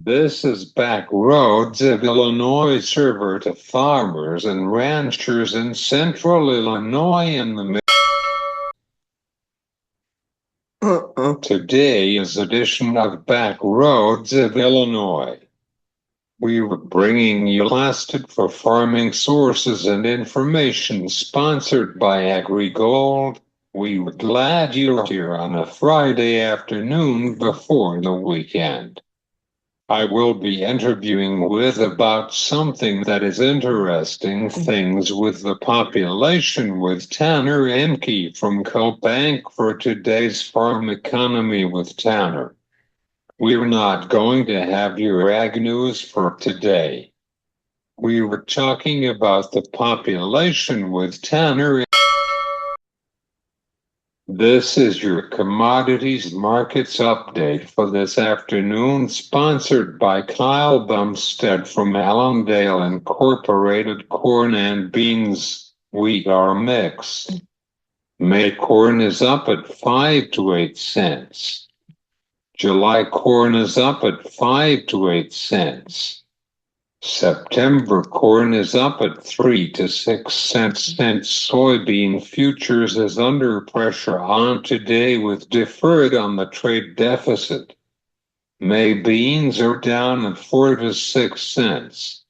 This is Back Roads of Illinois, server to farmers and ranchers in central Illinois in the Today's edition of Back Roads of Illinois. We were bringing you lasted for farming sources and information sponsored by AgriGold. We were glad you're here on a Friday afternoon before the weekend. I will be interviewing with about something that is interesting things with the population with Tanner Ehkme from CoBank for today's Farm Economy with Tanner. We're not going to have your ag news for today. We were talking about the population with Tanner. This is your commodities markets update for this afternoon, sponsored by Kyle Bumstead from Allendale Incorporated. Corn and beans, wheat are mixed. May corn is up at 5 to 8 cents. July corn is up at 5 to 8 cents. September corn is up at 3 to 6 cents. Soybean futures is under pressure on today with deferred on the trade deficit. May beans are down at 4 to 6 cents.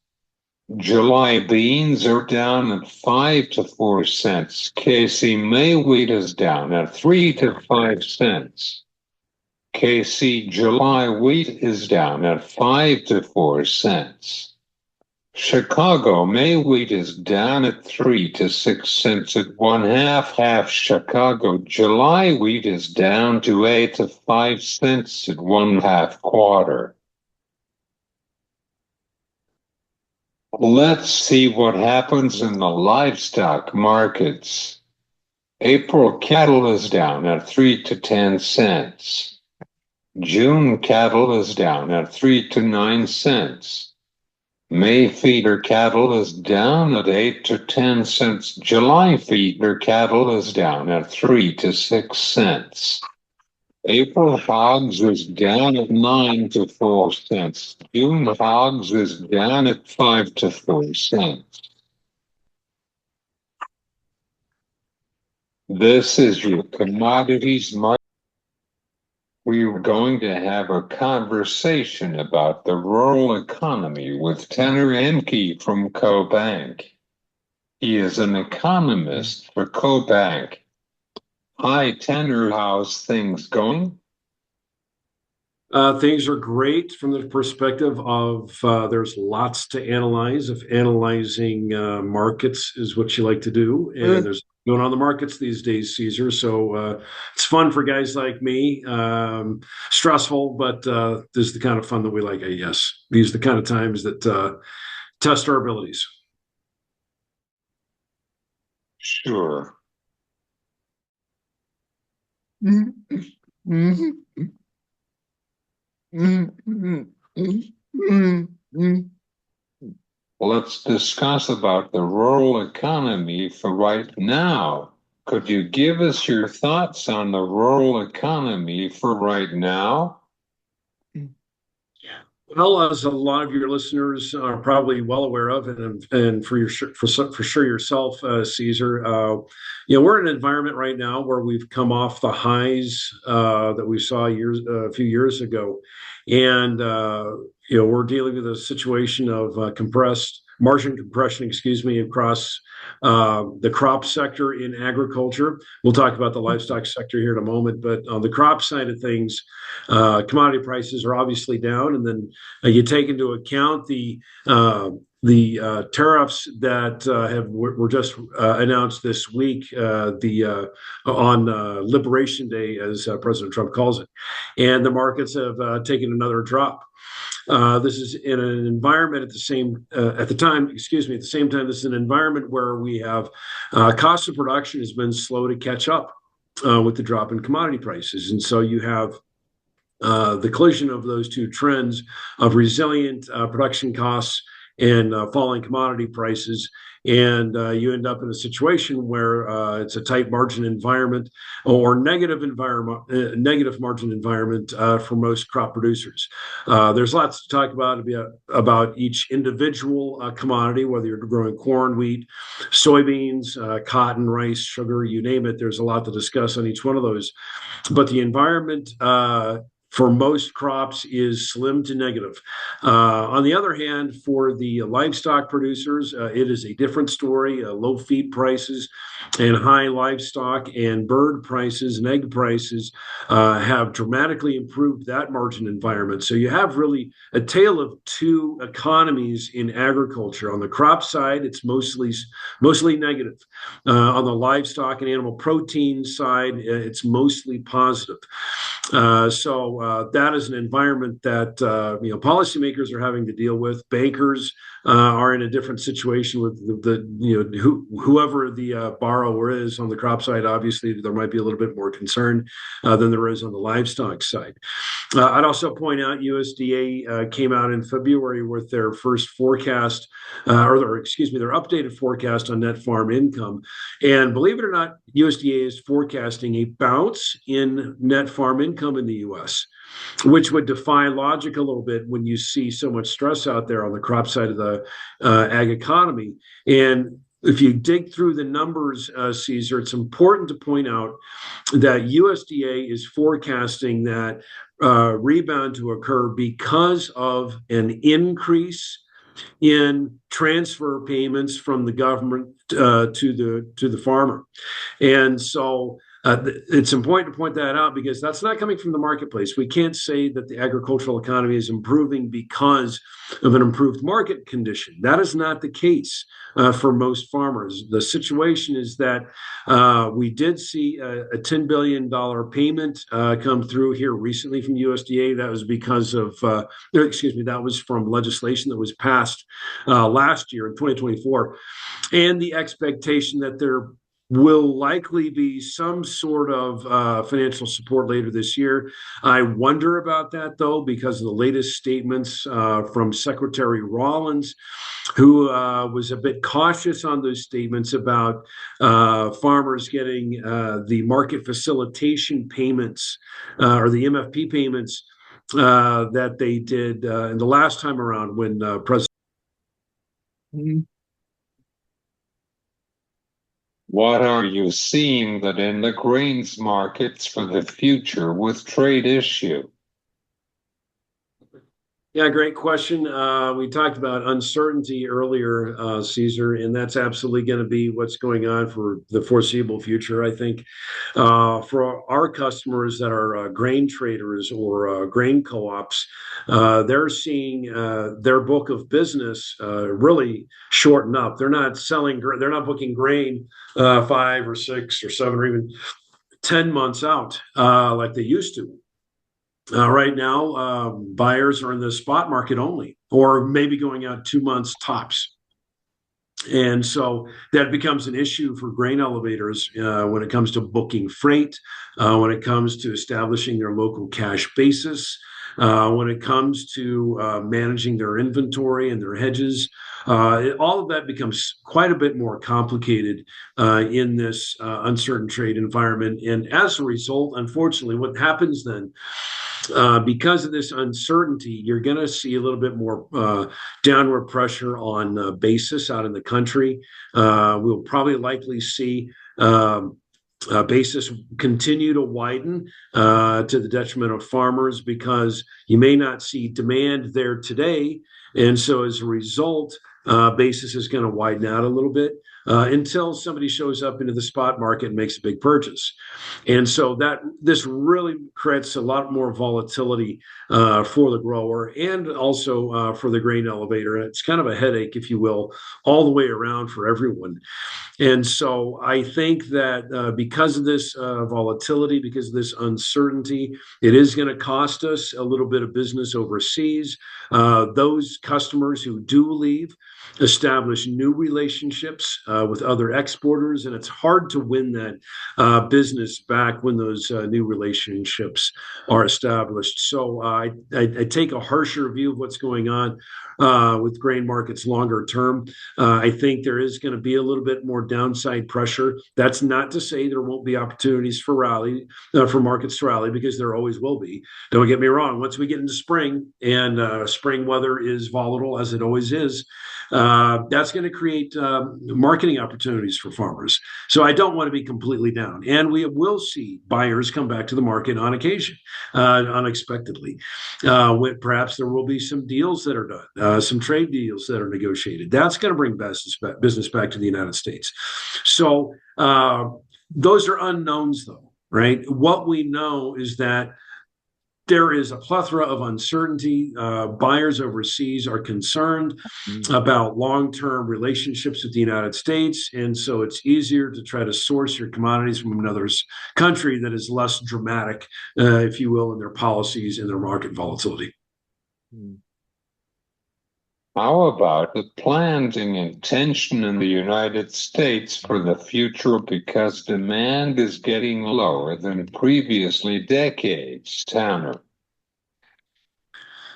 July beans are down at 5 to 4 cents. KC May wheat is down at 3 to 5 cents. KC July wheat is down at 5 to 4 cents. Chicago May wheat is down at 3 to 6 cents at 1/2. Chicago July wheat is down to 8 to 5 cents at 1/2. Let's see what happens in the livestock markets. April cattle is down at 3 to 10 cents. June cattle is down at 3 to 9 cents. May feeder cattle is down at 8 to 10 cents. July feeder cattle is down at 3 to 6 cents. April hogs is down at 9 to 4 cents. June hogs is down at 5 to 4 cents. This is your commodities market. We were going to have a conversation about the rural economy with Tanner Ehkme from CoBank. He is an economist for CoBank. Hi, Tanner, how's things going? Things are great from the perspective of there's lots to analyze. If analyzing markets is what you like to do, and there's going on the markets these days, Cesar. So it's fun for guys like me. Stressful, but this is the kind of fun that we like. I guess these are the kind of times that test our abilities. Sure. Let's discuss about the rural economy for right now. Could you give us your thoughts on the rural economy for right now? Well, as a lot of your listeners are probably well aware of, and for sure yourself, Caesar, we're in an environment right now where we've come off the highs that we saw a few years ago, and we're dealing with a situation of compressed margin compression, excuse me, across the crop sector in agriculture. We'll talk about the livestock sector here in a moment, but on the crop side of things, commodity prices are obviously down, and then you take into account the tariffs that were just announced this week, on Liberation Day, as President Trump calls it, and the markets have taken another drop. This is in an environment at the same time. This is an environment where we have cost of production has been slow to catch up with the drop in commodity prices, and so you have the collision of those two trends of resilient production costs and falling commodity prices. And you end up in a situation where it's a tight margin environment or negative margin environment for most crop producers. There's lots to talk about each individual commodity, whether you're growing corn, wheat, soybeans, cotton, rice, sugar, you name it. There's a lot to discuss on each one of those. But the environment for most crops is slim to negative. On the other hand, for the livestock producers, it is a different story. Low feed prices and high livestock and bird prices and egg prices have dramatically improved that margin environment. So you have really a tale of two economies in agriculture. On the crop side, it's mostly negative. On the livestock and animal protein side, it's mostly positive. So that is an environment that policymakers are having to deal with. Bankers are in a different situation with whoever the borrower is on the crop side. Obviously, there might be a little bit more concern than there is on the livestock side. I'd also point out USDA came out in February with their first forecast, their updated forecast on net farm income. And believe it or not, USDA is forecasting a bounce in net farm income in the U.S., which would defy logic a little bit when you see so much stress out there on the crop side of the ag economy. And if you dig through the numbers, Cesar, it's important to point out that USDA is forecasting that rebound to occur because of an increase in transfer payments from the government to the farmer. And so it's important to point that out because that's not coming from the marketplace. We can't say that the agricultural economy is improving because of an improved market condition. That is not the case for most farmers. The situation is that we did see a $10 billion payment come through here recently from USDA. That was because of, that was from legislation that was passed last year in 2024. And the expectation that there will likely be some sort of financial support later this year. I wonder about that, though, because of the latest statements from Secretary Rollins, who was a bit cautious on those statements about farmers getting the market facilitation payments or the MFP payments that they did in the last time around when President. What are you seeing that in the grains markets for the future with trade issue? Yeah, great question. We talked about uncertainty earlier, Cesar, and that's absolutely going to be what's going on for the foreseeable future, I think. For our customers that are grain traders or grain co-ops, they're seeing their book of business really shorten up. They're not booking grain 5 or 6 or 7 or even 10 months out like they used to. Right now, buyers are in the spot market only, or maybe going out 2 months tops. And so that becomes an issue for grain elevators when it comes to booking freight, when it comes to establishing their local cash basis, when it comes to managing their inventory and their hedges. All of that becomes quite a bit more complicated in this uncertain trade environment. And as a result, unfortunately, what happens then, because of this uncertainty, you're going to see a little bit more downward pressure on basis out in the country. We'll probably likely see basis continue to widen to the detriment of farmers because you may not see demand there today. And so as a result, basis is going to widen out a little bit until somebody shows up into the spot market and makes a big purchase. And so this really creates a lot more volatility for the grower and also for the grain elevator. And it's kind of a headache, if you will, all the way around for everyone. And so I think that because of this volatility, because of this uncertainty, it is going to cost us a little bit of business overseas. Those customers who do leave establish new relationships with other exporters, and it's hard to win that business back when those new relationships are established. So I take a harsher view of what's going on with grain markets longer term. I think there is going to be a little bit more downside pressure. That's not to say there won't be opportunities for for markets to rally, because there always will be. Don't get me wrong. Once we get into spring, and spring weather is volatile as it always is, that's going to create marketing opportunities for farmers. So I don't want to be completely down. And we will see buyers come back to the market on occasion, unexpectedly. When perhaps there will be some deals that are done, some trade deals that are negotiated. That's going to bring business back to the United States. So those are unknowns, though, right? What we know is that there is a plethora of uncertainty. Buyers overseas are concerned about long-term relationships with the United States, and so it's easier to try to source your commodities from another country that is less dramatic, if you will, in their policies and their market volatility. How about the planting intention in the United States for the future, because demand is getting lower than previously decades, Tanner?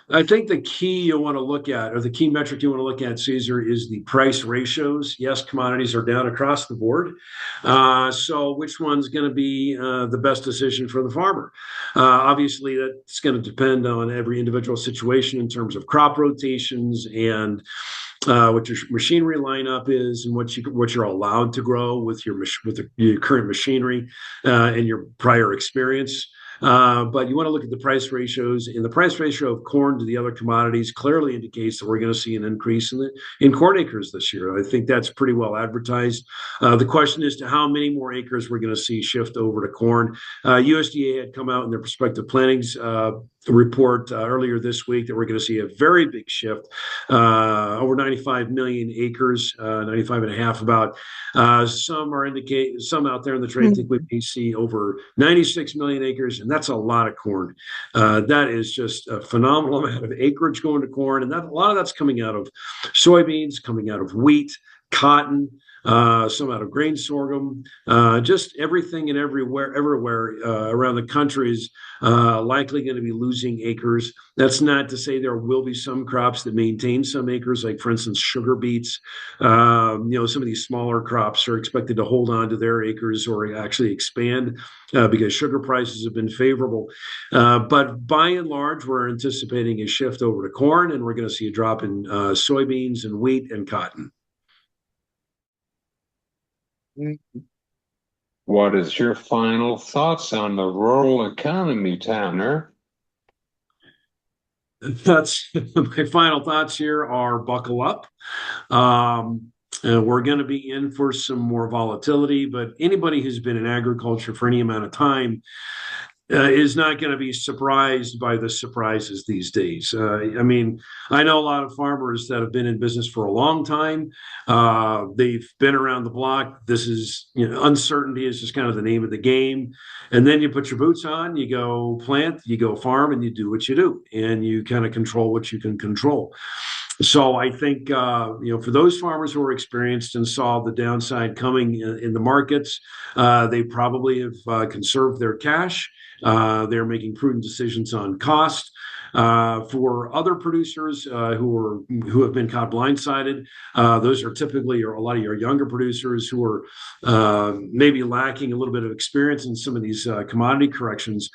I think the key you want to look at, or the key metric you want to look at, Cesar, is the price ratios. Yes, commodities are down across the board. So which one's going to be the best decision for the farmer? Obviously, that's going to depend on every individual situation in terms of crop rotations and what your machinery lineup is, and what you're allowed to grow with your current machinery and your prior experience. But you want to look at the price ratios, and the price ratio of corn to the other commodities clearly indicates that we're going to see an increase in corn acres this year. I think that's pretty well advertised. The question is to how many more acres we're going to see shift over to corn. USDA had come out in their prospective plantings report earlier this week that we're going to see a very big shift, over 95 million acres, 95 and a half about. Some out there in the trade think we may see over 96 million acres, and that's a lot of corn. That is just a phenomenal amount of acreage going to corn, and a lot of that's coming out of soybeans, coming out of wheat, cotton, some out of grain sorghum, just everything and everywhere around the country is likely going to be losing acres. That's not to say there will be some crops that maintain some acres, like, for instance, sugar beets. Some of these smaller crops are expected to hold on to their acres or actually expand because sugar prices have been favorable. But by and large, we're anticipating a shift over to corn, and we're going to see a drop in soybeans and wheat and cotton. What is your final thoughts on the rural economy, Tanner? That's my final thoughts here are buckle up. We're going to be in for some more volatility, but anybody who's been in agriculture for any amount of time is not going to be surprised by the surprises these days. I mean, I know a lot of farmers that have been in business for a long time. They've been around the block. This is, uncertainty is just kind of the name of the game. And then you put your boots on, you go plant, you go farm, and you do what you do, and you kind of control what you can control. So I think, for those farmers who are experienced and saw the downside coming in the markets, they probably have conserved their cash. They're making prudent decisions on cost. For other producers who have been caught blindsided, those are typically a lot of your younger producers who are maybe lacking a little bit of experience in some of these commodity corrections.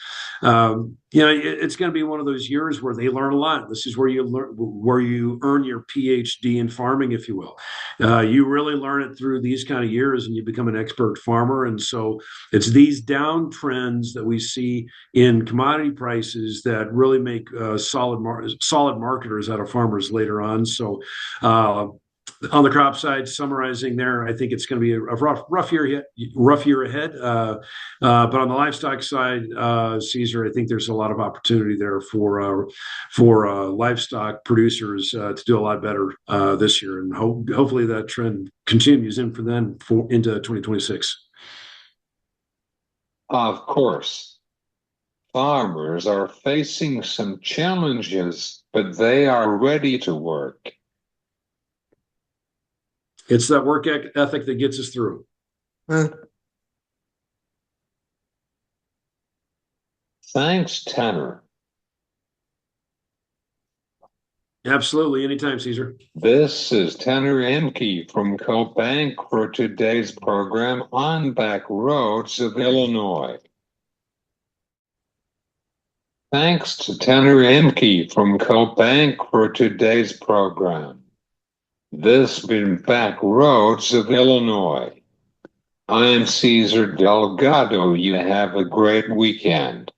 It's going to be one of those years where they learn a lot. This is where you earn your PhD in farming, if you will. You really learn it through these kind of years, and you become an expert farmer. And so it's these downtrends that we see in commodity prices that really make solid marketers out of farmers later on. So on the crop side, summarizing there, I think it's going to be a rough year ahead. But on the livestock side, Cesar, I think there's a lot of opportunity there for livestock producers to do a lot better this year, and hopefully that trend continues into 2026. Of course, farmers are facing some challenges, but they are ready to work. It's that work ethic that gets us through. Thanks, Tanner. Absolutely. Anytime, Cesar. This is Tanner Ehkme from CoBank for today's program on Back Roads of Illinois. Thanks to Tanner Ehkme from CoBank for today's program. This has been Back Roads of Illinois. I'm Cesar Delgado. You have a great weekend.